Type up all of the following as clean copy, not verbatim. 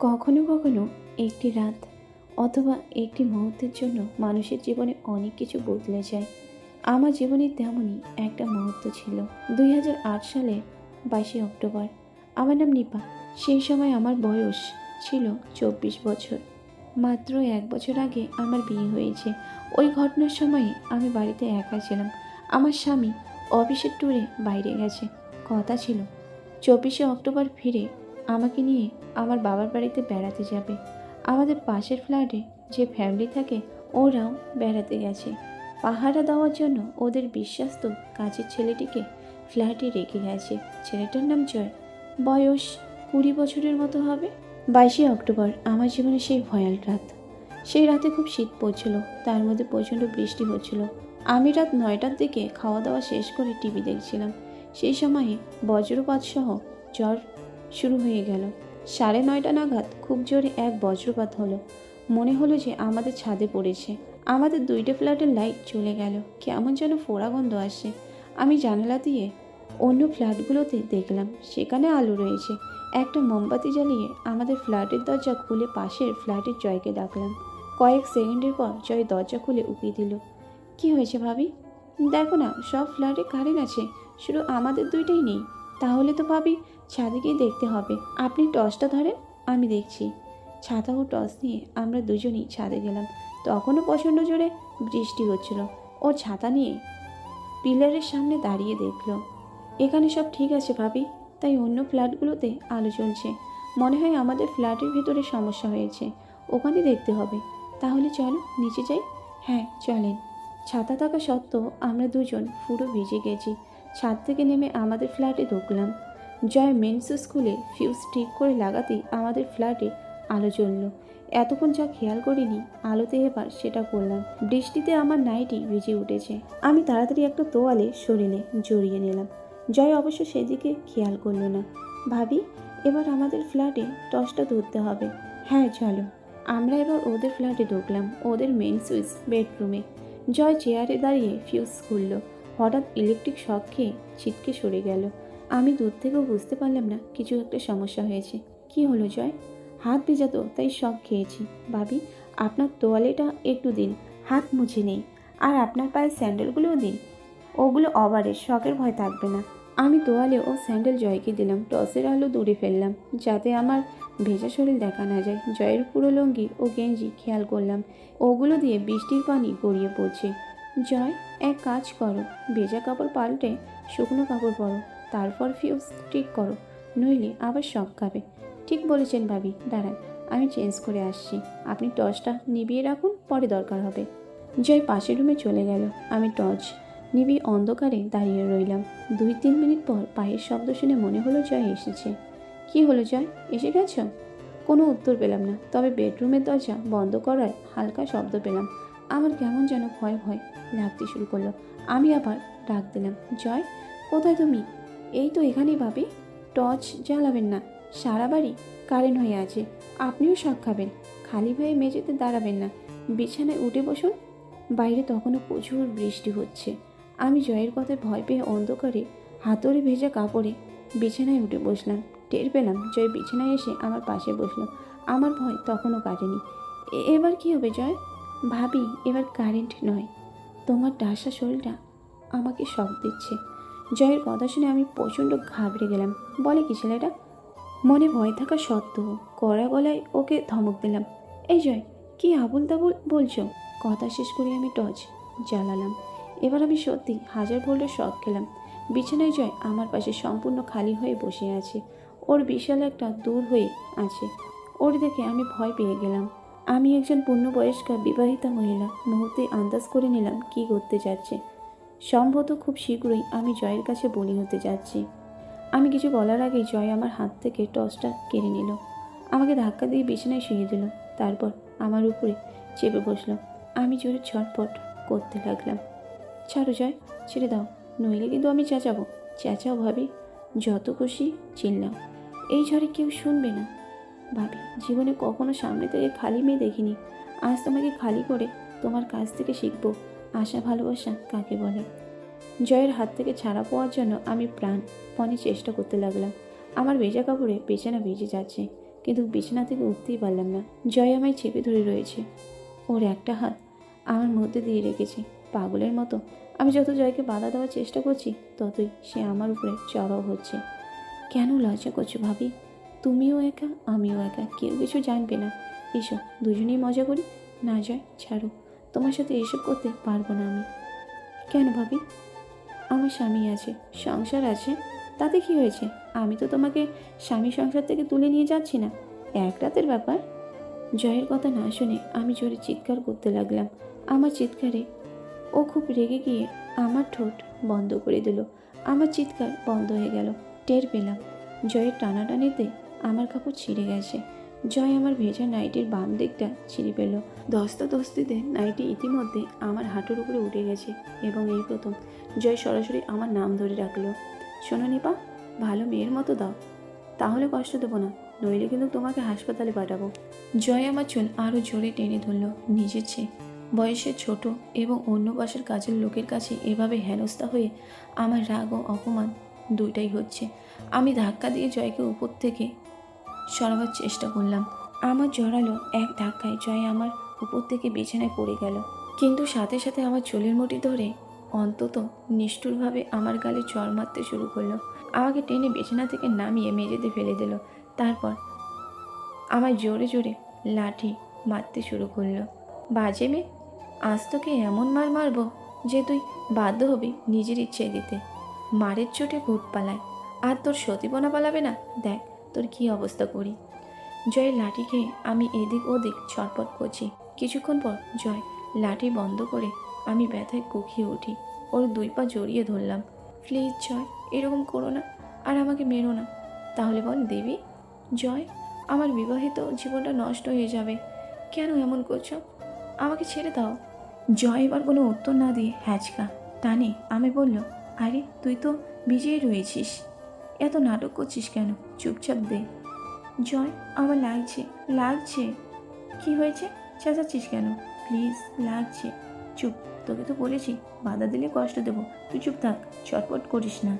কখনো কখনো একটি রাত অথবা একটি মুহূর্তের জন্য মানুষের জীবনে অনেক কিছু বদলে যায়। আমার জীবনে তেমনই একটা মুহূর্ত ছিল। 2008 সালের 22 অক্টোবর। আমার নাম নিপা। সেই সময় আমার বয়স ছিল 24 বছর। মাত্র 1 বছর আগে আমার বিয়ে হয়েছে। ওই ঘটনার সময়ে আমি বাড়িতে একা ছিলাম। আমার স্বামী অফিসের ট্যুরে বাইরে গেছে। কথা ছিল 24 অক্টোবর ফিরে আমাকে নিয়ে আমার বাবার বাড়িতে বেড়াতে যাবে। আমাদের পাশের ফ্ল্যাটে যে ফ্যামিলি থাকে ওরাও বেড়াতে গেছে। পাহারা দেওয়ার জন্য ওদের বিশ্বস্ত কাজের ছেলেটিকে ফ্ল্যাটে রেখে গেছে। ছেলেটার নাম জয়। বয়স 20 বছরের মতো হবে। 22 অক্টোবর আমার জীবনে সেই ভয়াল রাত। সেই রাতে খুব শীত পড়ছিল, তার মধ্যে প্রচণ্ড বৃষ্টি হচ্ছিল। আমি রাত 9টার দিকে খাওয়া দাওয়া শেষ করে টিভি দেখছিলাম। সেই সময়ে বজ্রপাত সহ ঝড় শুরু হয়ে গেল। 9:30 নাগাদ খুব জোরে এক বজ্রপাত হলো। মনে হলো যে আমাদের ছাদে পড়েছে। আমাদের 2টে ফ্ল্যাটের লাইট চলে গেল। কেমন যেন ফোড়া গন্ধ আসছে। আমি জানালা দিয়ে অন্য ফ্ল্যাটগুলোতে দেখলাম, সেখানে আলো রয়েছে। একটা মোমবাতি জ্বালিয়ে আমাদের ফ্ল্যাটের দরজা খুলে পাশের ফ্ল্যাটের জয়কে ডাকলাম। কয়েক সেকেন্ডের পর জয় দরজা খুলে উকি দিল। কি হয়েছে ভাবি? দেখো না, সব ফ্ল্যাটে কারেন্ট আছে, শুধু আমাদের 2টাই নেই। তাহলে তো ভাবি ছাদে গিয়ে দেখতে হবে। আপনি টর্চটা ধরেন, আমি দেখছি। ছাতা ও টর্চ নিয়ে আমরা দুজনেই ছাদে গেলাম। তখনও প্রচণ্ড জোরে বৃষ্টি হচ্ছিল। ও ছাতা নিয়ে পিলারের সামনে দাঁড়িয়ে দেখলো এখানে সব ঠিক আছে ভাবি, তাই অন্য ফ্ল্যাটগুলোতে আলো জ্বলছে। মনে হয় আমাদের ফ্ল্যাটের ভিতরে সমস্যা হয়েছে, ওখানে দেখতে হবে। তাহলে চলো নিচে যাই। হ্যাঁ চলেন। ছাতা থাকা সত্ত্বেও আমরা দুজন পুরো ভিজে গেছি। ছাদ থেকে নেমে আমাদের ফ্ল্যাটে ঢুকলাম। জয় মেন্স স্কুলে ফিউজ ঠিক করে লাগাতেই আমাদের ফ্ল্যাটে আলো জ্বলল। এতক্ষণ যা খেয়াল করিনি, আলোতে এবার সেটা করলাম। বৃষ্টিতে আমার নাইটি ভিজে উঠেছে। আমি তাড়াতাড়ি একটা তোয়ালে শরীরে জড়িয়ে নিলাম। জয় অবশ্য সেদিকে খেয়াল করলো না। ভাবি, এবার আমাদের ফ্ল্যাটে টর্চটা ধরতে হবে। হ্যাঁ চলো। আমরা এবার ওদের ফ্ল্যাটে ঢুকলাম। ওদের মেন সুইচ বেডরুমে। জয় চেয়ারে দাঁড়িয়ে ফিউজ খুলল। হঠাৎ ইলেকট্রিক শক খেয়ে ছিটকে সরে গেল। আমি দূর থেকেও বুঝতে পারলাম না কিছু একটা সমস্যা হয়েছে। কি হলো জয়? হাত ভেজা তো, তাই শক খেয়েছি। ভাবি, আপনার তোয়ালেটা একটু দিন, হাত মুছে নেই। আর আপনার পায়ের স্যান্ডেলগুলোও দিন, ওগুলো ওভারের, শকের ভয় থাকবে না। আমি তোয়ালে ও স্যান্ডেল জয়কে দিলাম। টসের আলো দূরে ফেললাম যাতে আমার ভেজা শরীর দেখা না যায়। জয়ের পুরো লুঙ্গি ও গেঞ্জি খেয়াল করলাম, ওগুলো দিয়ে বৃষ্টির পানি গড়িয়ে পড়ছে। জয়, এক কাজ করো, ভেজা কাপড় পাল্টে শুকনো কাপড় পরো, তারপর ফিউজ ঠিক করো, নইলে আবার শক খাবে। ঠিক বলেছেন ভাবি, দাঁড়ান আমি চেঞ্জ করে আসছি। আপনি টর্চটা নিভিয়ে রাখুন, পরে দরকার হবে। জয় পাশের রুমে চলে গেল। আমি টর্চ নিভিয়ে অন্ধকারে দাঁড়িয়ে রইলাম। 2-3 মিনিট পর পায়ের শব্দ শুনে মনে হলো জয় এসেছে। কি হলো জয়, এসে গেছ? কোনো উত্তর পেলাম না, তবে বেডরুমের দরজা বন্ধ করার হালকা শব্দ পেলাম। আমার কেমন যেন ভয় ভয় লাগতে শুরু করলো। আমি আবার ডাক দিলাম, জয় কোথায় তুমি? এই তো এখানেই ভাবি। টর্চ জ্বালাবেন না, সারা বাড়ি কারেন্ট হয়ে আছে। আপনিও শক খাবেন, খালি ভাবে মেঝেতে দাঁড়াবেন না, বিছানায় উঠে বসুন। বাইরে তখনও প্রচুর বৃষ্টি হচ্ছে। আমি জয়ের কথায় ভয় পেয়ে অন্ধকারে হাতুড়ে ভেজা কাপড়ে বিছানায় উঠে বসলাম। টের পেলাম জয় বিছানায় এসে আমার পাশে বসলো। আমার ভয় তখনও কাটেনি। এবার কি হবে জয়? ভাবি, এবার কারেন্ট নয়, তোমার ডাসা শরীরটা আমাকে শক দিচ্ছে। জয়ের কথা শুনে আমি প্রচণ্ড ঘাবড়ে গেলাম। বলে কি ছেলেটা? মনে ভয় থাকা সত্ত্বেও কড়া গলায় ওকে ধমক দিলাম, এই জয়, কি আবুল তাবুল বলছো? কথা শেষ করে আমি টর্চ জ্বালালাম। এবার আমি সত্যি 1000 ভোল্টের শক খেলাম। বিছানায় জয় আমার পাশে সম্পূর্ণ খালি হয়ে বসে আছে। ওর বিশাল একটা দূর হয়ে আছে। ওর দেখে আমি ভয় পেয়ে গেলাম। আমি একজন পূর্ণবয়স্কা বিবাহিতা মহিলা। মুহূর্তে আন্দাজ করে নিলাম কি করতে যাচ্ছে। সম্ভবত খুব শীঘ্রই আমি জয়ের কাছে বলি হতে যাচ্ছি। আমি কিছু বলার আগেই জয় আমার হাত থেকে টর্চটা কেড়ে নিল। আমাকে ধাক্কা দিয়ে বিছানায় শুয়ে দিল। তারপর আমার উপরে চেপে বসলো। আমি জোরে ছটফট করতে লাগলাম। ছাড়ো জয়, ছেড়ে দাও, নইলে কিন্তু আমি চেঁচাবো। চেঁচাও ভাবি, যত খুশি চিল্লাও, এই ঝড়ে কেউ শুনবে না। ভাবি, জীবনে কখনো সামনে থেকে খালি মেয়ে দেখিনি। আজ তোমাকে খালি করে তোমার কাছ থেকে শিখবো আশা ভালোবাসা কাকে বলে। জয়ের হাত থেকে ছাড়া পাওয়ার জন্য আমি প্রাণপণে চেষ্টা করতে লাগলাম। আমার ভেজা কাপড়ে বিছানা ভিজে যাচ্ছে, কিন্তু বিছানা থেকে উঠতেই পারলাম না। জয় আমায় চেপে ধরে রয়েছে। ওর একটা হাত আমার মধ্যে দিয়ে রেখেছে। পাগলের মতো আমি যত জয়কে বাধা দেওয়ার চেষ্টা করছি, ততই সে আমার উপরে চড়াও হচ্ছে। কেন লজ্জা করছো ভাবি? তুমিও একা, আমিও একা, কেউ কিছু জানবে না। এসো দুজনেই মজা করি। না জয়, ছাড়ো, তোমার সাথে এসব করতে পারবো না আমি। কেন ভাবি? আমার স্বামী আছে, সংসার আছে, তাতে কি হয়েছে? আমি তো তোমাকে স্বামী সংসার থেকে তুলে নিয়ে যাচ্ছি না, এক রাতের ব্যাপার। জয়ের কথা না শুনে আমি জোরে চিৎকার করতে লাগলাম। আমার চিৎকারে ও খুব রেগে গিয়ে আমার ঠোঁট বন্ধ করে দিল। আমার চিৎকার বন্ধ হয়ে গেল। টের পেলাম জয়ের টানাটানিতে আমার কাপড় ছিঁড়ে গেছে। জয় আমার ভেজা নাইটির বাম দিকটা ছিঁড়ে পেল। ধস্তাধস্তিতে নাইটি ইতিমধ্যে আমার হাঁটুর উপরে উঠে গেছে এবং এই প্রথম জয় সরাসরি আমার নাম ধরে রাখলো। শোনো নিপা, ভালো মেয়ের মতো দাও, তাহলে কষ্ট দেবো না, নইলে কিন্তু তোমাকে হাসপাতালে পাঠাবো। জয় আমার চুল আরও জোরে টেনে ধরল। নিজের চেয়ে বয়সে ছোট এবং অন্য পাশের কাজের লোকের কাছে এভাবে হেনস্থা হয়ে আমার রাগ ও অপমান দুইটাই হচ্ছে। আমি ধাক্কা দিয়ে জয়কে উপর থেকে সরাবার চেষ্টা করলাম। আমার জড়ালো এক ধাক্কায় জয় আমার উপর থেকে বিছানায় পড়ে গেল, কিন্তু সাথে সাথে আমার চুলের মুঠি ধরে অন্তত নিষ্ঠুরভাবে আমার গালে চড় মারতে শুরু করলো। আমাকে টেনে বিছানা থেকে নামিয়ে মেঝেতে ফেলে দিল। তারপর আমার জোরে জোরে লাঠি মারতে শুরু করলো। বাজে মেয়ে, আজ তোকে এমন মার মারবো যে তুই বাধ্য হবি নিজের ইচ্ছায় দিতে। মারের চোটে ভূত পালায়, আর তোর সতীপনা পালাবে না। দেখ তোর কি অবস্থা করি। জয়ের লাঠি খেয়ে আমি এদিক ওদিক ছটপট করছি। কিছুক্ষণ পর জয় লাঠি বন্ধ করে আমি ব্যথায় কুকিয়ে উঠি। ওর দুই পা জড়িয়ে ধরলাম। প্লিজ জয়, এরকম করো না, আর আমাকে মেরো না। তাহলে বল দেবী? জয়, আমার বিবাহিত জীবনটা নষ্ট হয়ে যাবে। কেন এমন করছো? আমাকে ছেড়ে দাও। জয় এবার কোনো উত্তর না দিয়ে হ্যাচকা টানে আমি বলল, আরে তুই তো ভিজেই রয়েছিস, এত নাটক করছিস কেন? চুপচাপ দে। জয়, আমার লাগছে, লাগছে। কি হয়েছে? চেঁচাচ্ছিস কেন? প্লিজ, লাগছে। চুপ, তোকে তো বলেছি বাধা দিলে কষ্ট দেবো, তুই চুপ থাক, চটপট করিস না।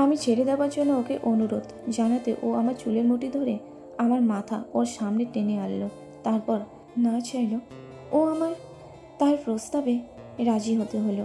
আমি ছেড়ে দেওয়ার জন্য ওকে অনুরোধ জানাতে ও আমার চুলের মুঠি ধরে আমার মাথা ওর সামনে টেনে আনলো। তারপর না চাইলো ও আমার তার প্রস্তাবে রাজি হতে হলো।